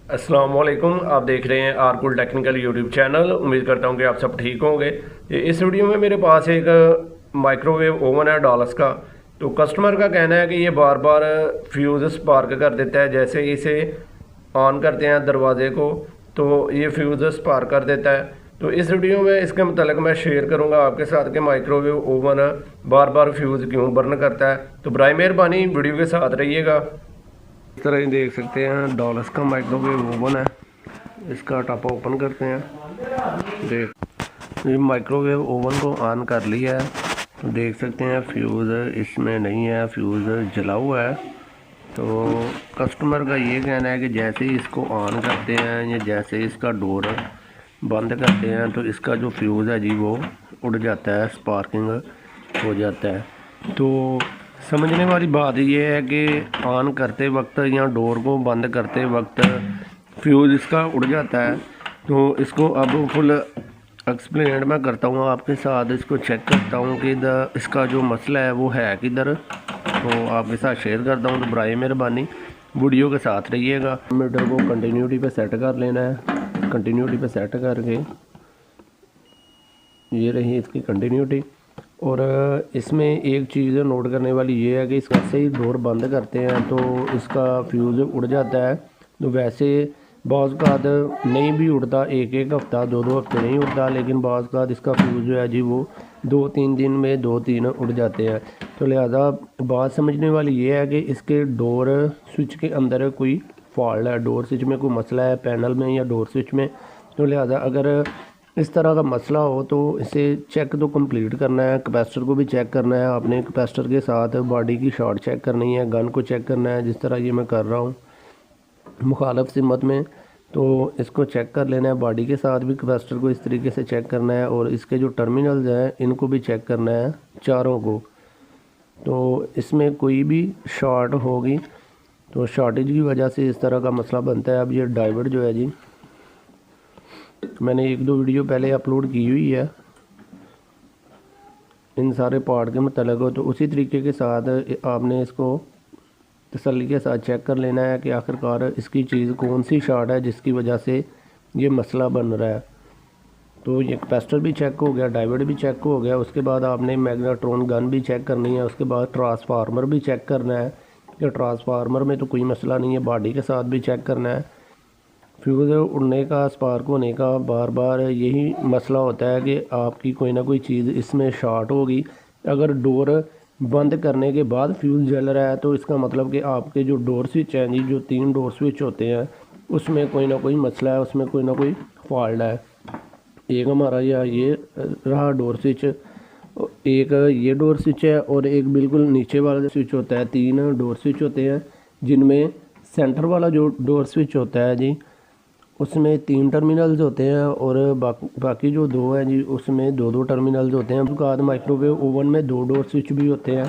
अस्सलाम वालेकुम। आप देख रहे हैं आरकुल टेक्निकल यूट्यूब चैनल। उम्मीद करता हूं कि आप सब ठीक होंगे। इस वीडियो में मेरे पास एक माइक्रोवेव ओवन है डॉलस का। तो कस्टमर का कहना है कि ये बार बार फ्यूज़ स्पार्क कर देता है। जैसे ही इसे ऑन करते हैं दरवाजे को तो ये फ्यूज़ स्पार्क कर देता है। तो इस वीडियो में इसके मतलब मैं शेयर करूंगा आपके साथ कि माइक्रोवेव ओवन बार बार फ्यूज़ क्यों बर्न करता है। तो बराए मेहरबानी वीडियो के साथ रहिएगा। इस तरह ही देख सकते हैं डॉलस का माइक्रोवेव ओवन है। इसका टॉप ओपन करते हैं। देख, ये माइक्रोवेव ओवन को ऑन कर लिया है। तो देख सकते हैं फ्यूज़ इसमें नहीं है, फ्यूज़ जला हुआ है। तो कस्टमर का ये कहना है कि जैसे ही इसको ऑन करते हैं या जैसे ही इसका डोर बंद करते हैं तो इसका जो फ्यूज़ है जी वो उड़ जाता है, स्पार्किंग हो जाता है। तो समझने वाली बात ये है कि ऑन करते वक्त या डोर को बंद करते वक्त फ्यूज़ इसका उड़ जाता है। तो इसको अब फुल एक्सप्लेन मैं करता हूँ आपके साथ। इसको चेक करता हूँ कि इसका जो मसला है वो है किधर। तो आपके साथ शेयर करता हूँ। तो बराए मेहरबानी वीडियो के साथ रहिएगा। मीटर को कंटिन्यूटी पे सेट कर लेना है। कंटिन्यूटी पे सेट करके ये रही इसकी कंटिन्यूटी। और इसमें एक चीज़ नोट करने वाली ये है कि इसका से ही डोर बंद करते हैं तो इसका फ्यूज़ उड़ जाता है। तो वैसे बाज़ काद नहीं भी उड़ता, एक एक हफ़्ता दो दो हफ्ते नहीं उड़ता, लेकिन बाज़ काद इसका फ्यूज़ जो है जी वो 2-3 दिन में 2-3 उड़ जाते हैं। तो लिहाजा बात समझने वाली ये है कि इसके डोर स्विच के अंदर कोई फॉल्ट है, डोर स्विच में कोई मसला है पैनल में या डोर स्विच में। तो लिहाजा अगर इस तरह का मसला हो तो इसे चेक तो कंप्लीट करना है। कैपेसिटर को भी चेक करना है आपने, कैपेसिटर के साथ बॉडी की शॉर्ट चेक करनी है, गन को चेक करना है जिस तरह ये मैं कर रहा हूँ मुखालफ सिमत में। तो इसको चेक कर लेना है, बॉडी के साथ भी कैपेसिटर को इस तरीके से चेक करना है और इसके जो टर्मिनल्स हैं इनको भी चेक करना है, चारों को। तो इसमें कोई भी शॉर्ट होगी तो शॉर्टेज की वजह से इस तरह का मसला बनता है। अब ये डाइवर्ट जो है जी मैंने 1-2 वीडियो पहले अपलोड की हुई है इन सारे पार्ट के मतलब हो। तो उसी तरीके के साथ आपने इसको तसल्ली के साथ चेक कर लेना है कि आखिरकार इसकी चीज़ कौन सी शॉर्ट है जिसकी वजह से ये मसला बन रहा है। तो ये कैपेसिटर भी चेक हो गया, डाइवर्ट भी चेक हो गया। उसके बाद आपने मैग्नेट्रॉन गन भी चेक करनी है। उसके बाद ट्रांसफार्मर भी चेक करना है कि ट्रांसफार्मर में तो कोई मसला नहीं है, बॉडी के साथ भी चेक करना है। फ्यूज़ उड़ने का, स्पार्क होने का बार बार यही मसला होता है कि आपकी कोई ना कोई चीज़ इसमें शॉर्ट होगी। अगर डोर बंद करने के बाद फ्यूज़ जल रहा है तो इसका मतलब कि आपके जो डोर स्विच हैं जी, जो 3 डोर स्विच होते हैं उसमें कोई ना कोई मसला है, उसमें कोई ना कोई फॉल्ट है। एक हमारा ये रहा डोर स्विच, एक ये डोर स्विच है और एक बिल्कुल नीचे वाला स्विच होता है। 3 डोर स्विच होते हैं जिनमें सेंटर वाला जो डोर स्विच होता है जी उसमें 3 टर्मिनल्स होते हैं और बाकी जो 2 हैं जी उसमें 2-2 टर्मिनल्स होते हैं। उसके बाद माइक्रोवेव ओवन में 2 डोर स्विच भी होते हैं।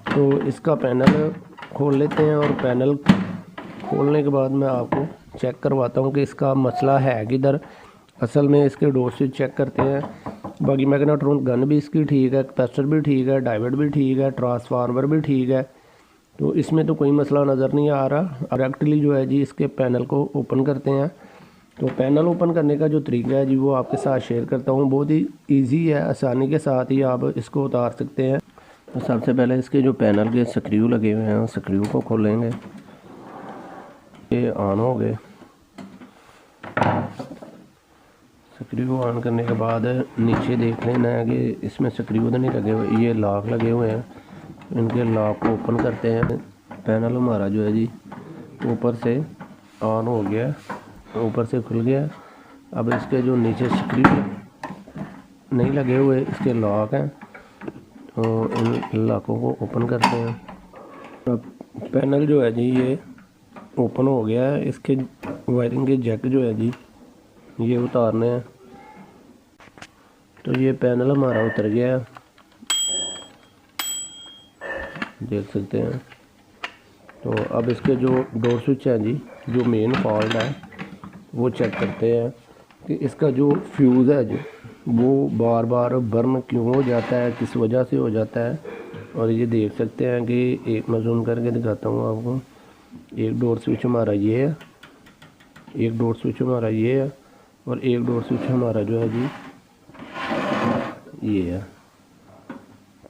तो इसका पैनल खोल लेते हैं और पैनल खोलने के बाद मैं आपको चेक करवाता हूँ कि इसका मसला है किधर। असल में इसके डोर स्विच चेक करते हैं। बाकी मैग्नेट्रॉन गन भी इसकी ठीक है, कैपेसिटर भी ठीक है, डाइवर्ट भी ठीक है, ट्रांसफार्मर भी ठीक है। तो इसमें तो कोई मसला नज़र नहीं आ रहा। डायरेक्टली जो है जी इसके पैनल को ओपन करते हैं। तो पैनल ओपन करने का जो तरीका है जी वो आपके साथ शेयर करता हूँ। बहुत ही इजी है, आसानी के साथ ही आप इसको उतार सकते हैं। तो सबसे पहले इसके जो पैनल के स्क्रू लगे हुए हैं स्क्रू को खोलेंगे। ये ऑन हो गए। स्क्रू ऑन करने के बाद नीचे देख लेना है कि इसमें स्क्रू तो नहीं लगे हुए, ये लॉक लगे हुए हैं। इनके लॉक को ओपन करते हैं। पैनल हमारा जो है जी ऊपर से ऑन हो गया, ऊपर से खुल गया। अब इसके जो नीचे स्क्रू नहीं लगे हुए इसके लॉक हैं, तो इन लॉकों को ओपन करते हैं। अब पैनल जो है जी ये ओपन हो गया है। इसके वायरिंग के जैक जो है जी ये उतारने हैं। तो ये पैनल हमारा उतर गया है, देख सकते हैं। तो अब इसके जो डोर स्विच है जी, जो मेन फॉल्ट है वो चेक करते हैं कि इसका जो फ्यूज़ है जो वो बार बार बर्न क्यों हो जाता है, किस वजह से हो जाता है। और ये देख सकते हैं कि एक मैं जूम करके दिखाता हूँ आपको। एक डोर स्विच हमारा ये है एक डोर स्विच हमारा ये है और एक डोर स्विच हमारा जो है जी ये है।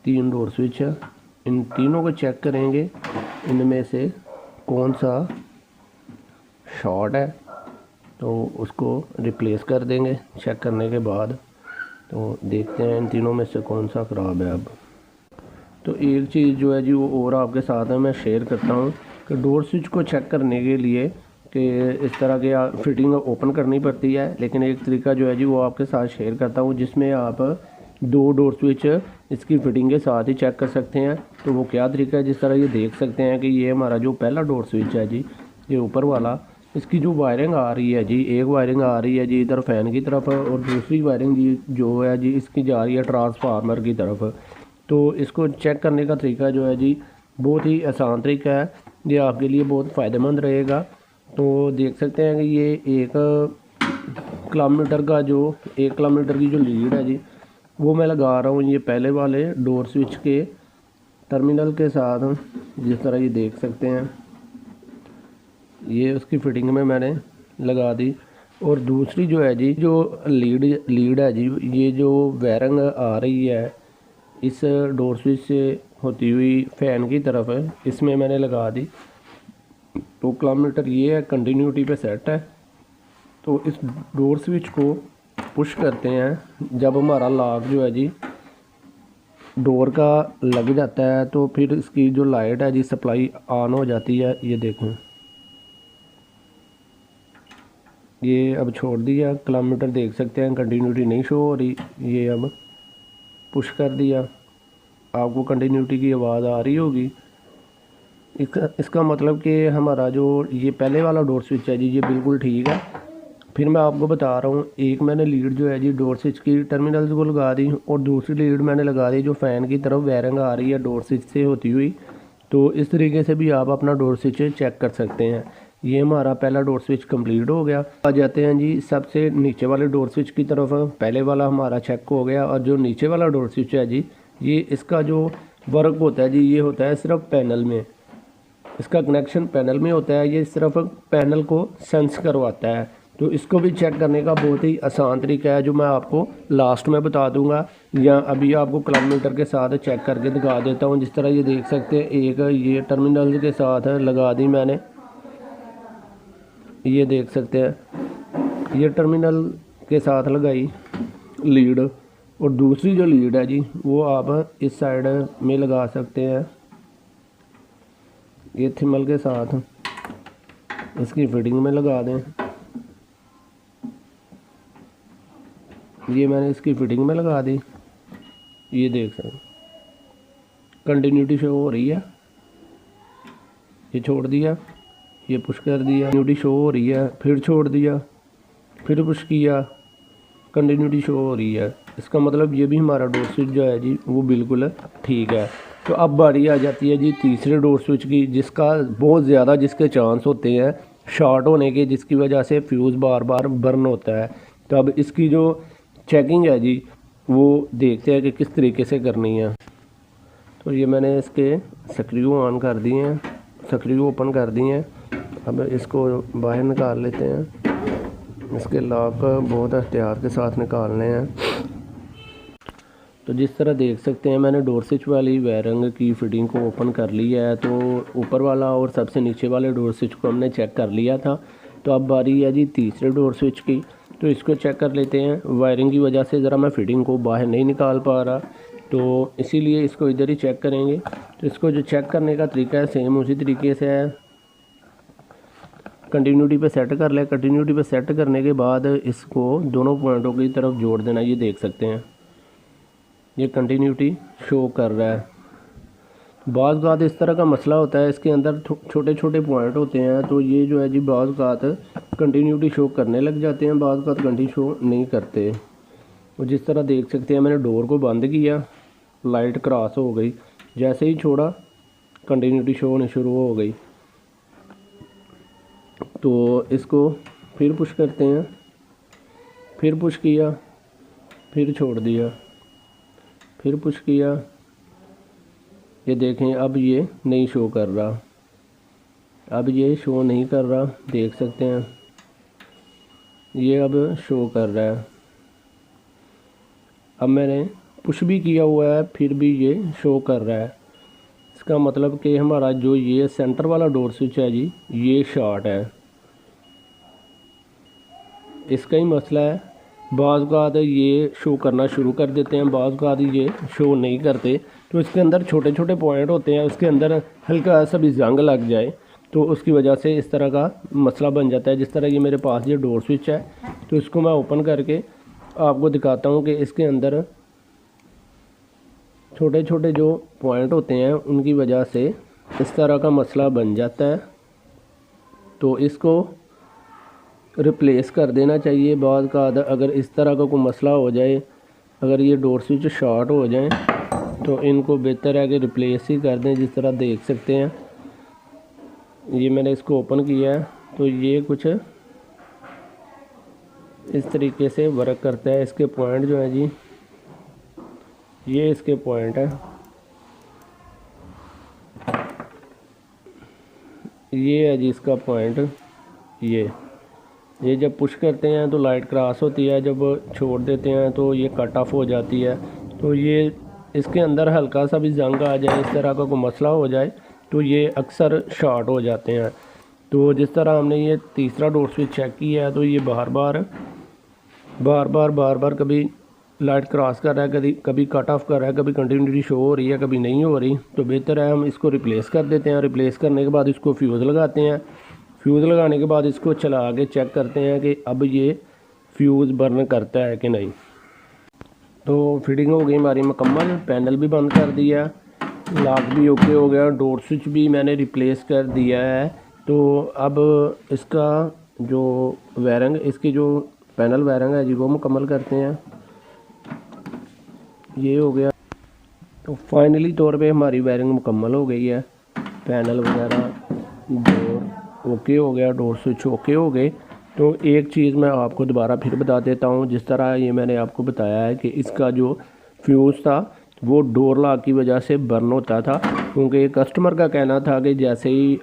3 डोर स्विच है। इन तीनों को चेक करेंगे इनमें से कौन सा शॉर्ट है, तो उसको रिप्लेस कर देंगे चेक करने के बाद। तो देखते हैं इन तीनों में से कौन सा ख़राब है। अब तो एक चीज़ जो है जी वो और आपके साथ है मैं शेयर करता हूँ कि डोर स्विच को चेक करने के लिए कि इस तरह के फिटिंग ओपन करनी पड़ती है, लेकिन एक तरीका जो है जी वो आपके साथ शेयर करता हूँ जिसमें आप 2 डोर स्विच इसकी फिटिंग के साथ ही चेक कर सकते हैं। तो वो क्या तरीका है, जिस तरह ये देख सकते हैं कि ये हमारा जो पहला डोर स्विच है जी ये ऊपर वाला, इसकी जो वायरिंग आ रही है जी, एक वायरिंग आ रही है जी इधर फैन की तरफ और दूसरी वायरिंग जी जो है जी इसकी जा रही है ट्रांसफार्मर की तरफ। तो इसको चेक करने का तरीका जो है जी बहुत ही आसान तरीका है, ये आपके लिए बहुत फ़ायदेमंद रहेगा। तो देख सकते हैं कि ये 1 किलोमीटर का जो 1 किलोमीटर की जो लीड है जी वो मैं लगा रहा हूँ ये पहले वाले डोर स्विच के टर्मिनल के साथ, जिस तरह ये देख सकते हैं ये उसकी फिटिंग में मैंने लगा दी। और दूसरी जो है जी जो लीड है जी ये जो वायरिंग आ रही है इस डोर स्विच से होती हुई फैन की तरफ है, इसमें मैंने लगा दी। 2 किलोमीटर ये है, कंटिन्यूटी पे सेट है। तो इस डोर स्विच को पुश करते हैं, जब हमारा लॉक जो है जी डोर का लग जाता है तो फिर इसकी जो लाइट है जी सप्लाई ऑन हो जाती है। ये देखें ये अब छोड़ दिया, किलोमीटर देख सकते हैं कंटिन्यूटी नहीं शो हो रही। ये अब पुश कर दिया, आपको कंटिन्यूटी की आवाज़ आ रही होगी। इसका मतलब कि हमारा जो ये पहले वाला डोर स्विच है जी ये बिल्कुल ठीक है। फिर मैं आपको बता रहा हूँ, एक मैंने लीड जो है जी डोर स्विच की टर्मिनल्स को लगा दी और दूसरी लीड मैंने लगा दी जो फ़ैन की तरफ वायरिंग आ रही है डोर स्विच से होती हुई। तो इस तरीके से भी आप अपना डोर स्विच चेक कर सकते हैं। ये हमारा पहला डोर स्विच कंप्लीट हो गया। आ जाते हैं जी सबसे नीचे वाले डोर स्विच की तरफ। पहले वाला हमारा चेक हो गया और जो नीचे वाला डोर स्विच है जी ये इसका जो वर्क होता है जी ये होता है सिर्फ पैनल में, इसका कनेक्शन पैनल में होता है। ये सिर्फ पैनल को सेंस करवाता है। तो इसको भी चेक करने का बहुत ही आसान तरीका है जो मैं आपको लास्ट में बता दूंगा, या अभी आपको किलोमीटर के साथ चेक करके दिखा देता हूं। जिस तरह ये देख सकते हैं एक ये टर्मिनल के साथ लगा दी मैंने, ये देख सकते हैं ये टर्मिनल के साथ लगाई लीड। और दूसरी जो लीड है जी वो आप इस साइड में लगा सकते हैं, ये थिमल के साथ इसकी फिटिंग में लगा दें। ये मैंने इसकी फिटिंग में लगा दी, ये देख सकते कंटिन्यूटी शो हो रही है। ये छोड़ दिया, ये पुश कर दिया, कंटिन्यूटी शो हो रही है, फिर छोड़ दिया, फिर पुश किया, कंटिन्यूटी शो हो रही है। इसका मतलब ये भी हमारा डोर स्विच जो है जी वो बिल्कुल ठीक है। तो अब बारी आ जाती है जी तीसरे डोर स्विच की, जिसका बहुत ज़्यादा जिसके चांस होते हैं शॉर्ट होने के, जिसकी वजह से फ्यूज़ बार बार बर्न होता है। तो अब इसकी जो चेकिंग है जी वो देखते हैं कि किस तरीके से करनी है। तो ये मैंने इसके स्क्रू ऑन कर दिए हैं, स्क्रू ओपन कर दिए हैं। अब इसको बाहर निकाल लेते हैं, इसके लॉक बहुत एहतियात के साथ निकालने हैं। तो जिस तरह देख सकते हैं मैंने डोर स्विच वाली वायरिंग की फिटिंग को ओपन कर लिया है। तो ऊपर वाला और सबसे नीचे वाले डोर स्विच को हमने चेक कर लिया था। तो अब बारी है जी तीसरे डोर स्विच की, तो इसको चेक कर लेते हैं। वायरिंग की वजह से ज़रा मैं फिटिंग को बाहर नहीं निकाल पा रहा, तो इसीलिए इसको इधर ही चेक करेंगे। तो इसको जो चेक करने का तरीका है सेम उसी तरीके से है, कंटिन्यूटी पे सेट कर ले। कंटिन्यूटी पे सेट करने के बाद इसको दोनों पॉइंटों की तरफ जोड़ देना। ये देख सकते हैं ये कंटिन्यूटी शो कर रहा है। बाज़ बात इस तरह का मसला होता है, इसके अंदर छोटे छोटे पॉइंट होते हैं, तो ये जो है जी बाज़ बात कंटिन्यूटी शो करने लग जाते हैं, बाज़ बात कंटिन्यू शो नहीं करते। और जिस तरह देख सकते हैं मैंने डोर को बंद किया, लाइट क्रॉस हो गई, जैसे ही छोड़ा कंटिन्यूटी शो होनी शुरू हो गई। तो इसको फिर पुश करते हैं, फिर पुश किया, फिर छोड़ दिया, फिर पुश किया। ये देखें अब ये नहीं शो कर रहा, अब ये शो नहीं कर रहा, देख सकते हैं ये अब शो कर रहा है। अब मैंने पुश भी किया हुआ है फिर भी ये शो कर रहा है। इसका मतलब कि हमारा जो ये सेंटर वाला डोर स्विच है जी, ये शॉर्ट है। इसका ही मसला है। बाज़ औक़ात ये शो करना शुरू कर देते हैं, बाज़ औक़ात ये शो नहीं करते। तो इसके अंदर छोटे छोटे पॉइंट होते हैं, उसके अंदर हल्का सा भी जंग लग जाए तो उसकी वजह से इस तरह का मसला बन जाता है। जिस तरह ये मेरे पास ये डोर स्विच है, तो इसको मैं ओपन करके आपको दिखाता हूँ कि इसके अंदर छोटे छोटे जो पॉइंट होते हैं उनकी वजह से इस तरह का मसला बन जाता है। तो इसको रिप्लेस कर देना चाहिए। बाद का अगर इस तरह का कोई मसला हो जाए, अगर ये डोर स्विच शॉर्ट हो जाए तो इनको बेहतर है कि रिप्लेस ही कर दें। जिस तरह देख सकते हैं ये मैंने इसको ओपन किया है तो ये कुछ इस तरीके से वर्क करता है। इसके पॉइंट जो है जी, ये इसके पॉइंट है, ये है जी इसका पॉइंट। ये जब पुश करते हैं तो लाइट क्रॉस होती है, जब छोड़ देते हैं तो ये कट ऑफ हो जाती है। तो ये इसके अंदर हल्का सा भी जंग आ जाए, इस तरह का कोई मसला हो जाए तो ये अक्सर शॉर्ट हो जाते हैं। तो जिस तरह हमने ये तीसरा डोर स्विच चेक किया है तो ये बार बार कभी लाइट क्रॉस कर रहा है, कभी कट ऑफ कर रहा है, कभी कंटिन्यूटी शो हो रही है, कभी नहीं हो रही। तो बेहतर है हम इसको रिप्लेस कर देते हैं। रिप्लेस करने के बाद इसको फ्यूज़ लगाते हैं। फ्यूज़ लगाने के बाद इसको चला के चेक करते हैं कि अब ये फ्यूज़ बर्न करता है कि नहीं। तो फिटिंग हो गई हमारी मुकम्मल, पैनल भी बंद कर दिया, लॉक भी ओके हो गया, डोर स्विच भी मैंने रिप्लेस कर दिया है। तो अब इसका जो वायरिंग, इसकी जो पैनल वायरिंग है जी वो मुकम्मल करते हैं। ये हो गया। तो फाइनली तौर पे हमारी वायरिंग मुकम्मल हो गई है। पैनल वगैरह, डोर ओके हो गया, डोर स्विच ओके हो गए। तो एक चीज़ मैं आपको दोबारा फिर बता देता हूँ। जिस तरह ये मैंने आपको बताया है कि इसका जो फ्यूज़ था वो डोर लॉक की वजह से बर्न होता था, क्योंकि कस्टमर का कहना था कि जैसे ही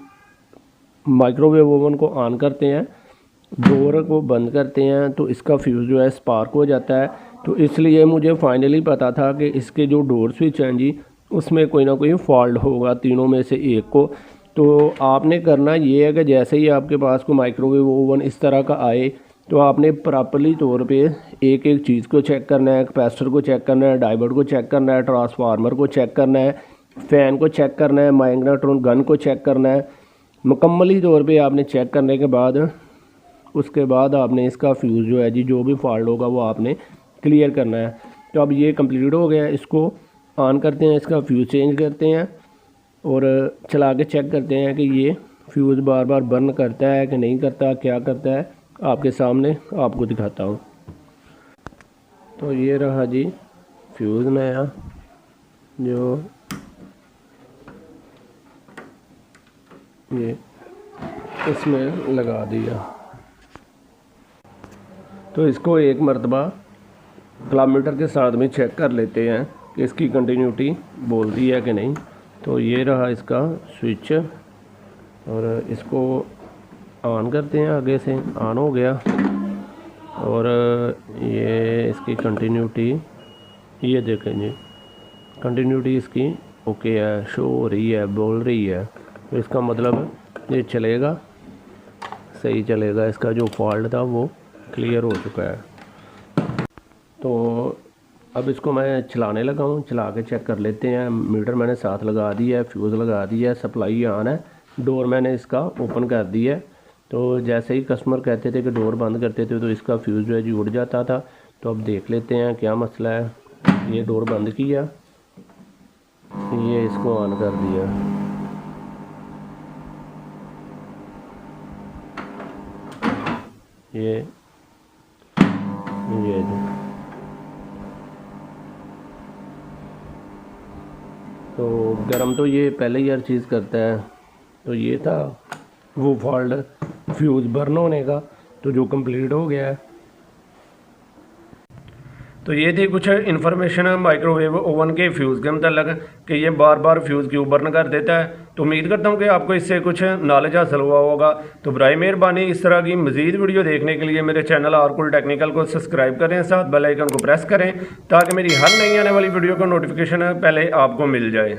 माइक्रोवेव ओवन को ऑन करते हैं, डोर को बंद करते हैं तो इसका फ्यूज़ जो है स्पार्क हो जाता है। तो इसलिए मुझे फाइनली पता था कि इसके जो डोर स्विच हैं जी उसमें कोई ना कोई फॉल्ट होगा, तीनों में से एक को। तो आपने करना ये है कि जैसे ही आपके पास को माइक्रोवेव ओवन इस तरह का आए तो आपने प्रॉपर्ली तौर पे एक एक चीज़ को चेक करना है। कैपेसिटर को चेक करना है, डायोड को चेक करना है, ट्रांसफार्मर को चेक करना है, फ़ैन को चेक करना है, मैग्नेट्रॉन गन को चेक करना है। मुकम्मली तौर पे आपने चेक करने के बाद उसके बाद आपने इसका फ्यूज़ जो है जी, जो भी फॉल्ट होगा वो आपने क्लियर करना है। तो अब ये कंप्लीट हो गया, इसको ऑन करते हैं, इसका फ्यूज़ चेंज करते हैं और चला के चेक करते हैं कि ये फ्यूज़ बार बार बर्न करता है कि नहीं करता, क्या करता है, आपके सामने आपको दिखाता हूँ। तो ये रहा जी फ्यूज़ नया जो ये इसमें लगा दिया। तो इसको एक मरतबा किलोमीटर के साथ में चेक कर लेते हैं कि इसकी कंटिन्यूटी बोल रही है कि नहीं। तो ये रहा इसका स्विच और इसको ऑन करते हैं, आगे से ऑन हो गया। और ये इसकी कंटिन्यूटी, ये देखें जी, कंटिन्यूटी इसकी ओके है, शो हो रही है, बोल रही है। तो इसका मतलब ये चलेगा, सही चलेगा। इसका जो फॉल्ट था वो क्लियर हो चुका है। तो अब इसको मैं चलाने लगा हूँ, चला के चेक कर लेते हैं। मीटर मैंने साथ लगा दिया है, फ्यूज़ लगा दिया है, सप्लाई ऑन है, डोर मैंने इसका ओपन कर दिया है। तो जैसे ही कस्टमर कहते थे कि डोर बंद करते थे तो इसका फ्यूज़ जो है जी उड़ जाता था। तो अब देख लेते हैं क्या मसला है। ये डोर बंद किया, ये इसको ऑन कर दिया, ये जो तो गर्म तो ये पहले ही हर चीज़ करता है। तो ये था वो फॉल्ट फ्यूज़ बर्न होने का, तो जो कंप्लीट हो गया है। तो ये थी कुछ इन्फॉर्मेशन माइक्रोवेव ओवन के फ्यूज़ के मतलब कि ये बार बार फ्यूज़ क्यों बर्न कर देता है। तो उम्मीद करता हूँ कि आपको इससे कुछ नॉलेज हासिल हुआ होगा। तो बराए मेहरबानी इस तरह की मज़ीद वीडियो देखने के लिए मेरे चैनल आरकुल टेक्निकल को सब्सक्राइब करें, साथ बेल आइकन को प्रेस करें ताकि मेरी हर नई आने वाली वीडियो का नोटिफिकेशन पहले आपको मिल जाए।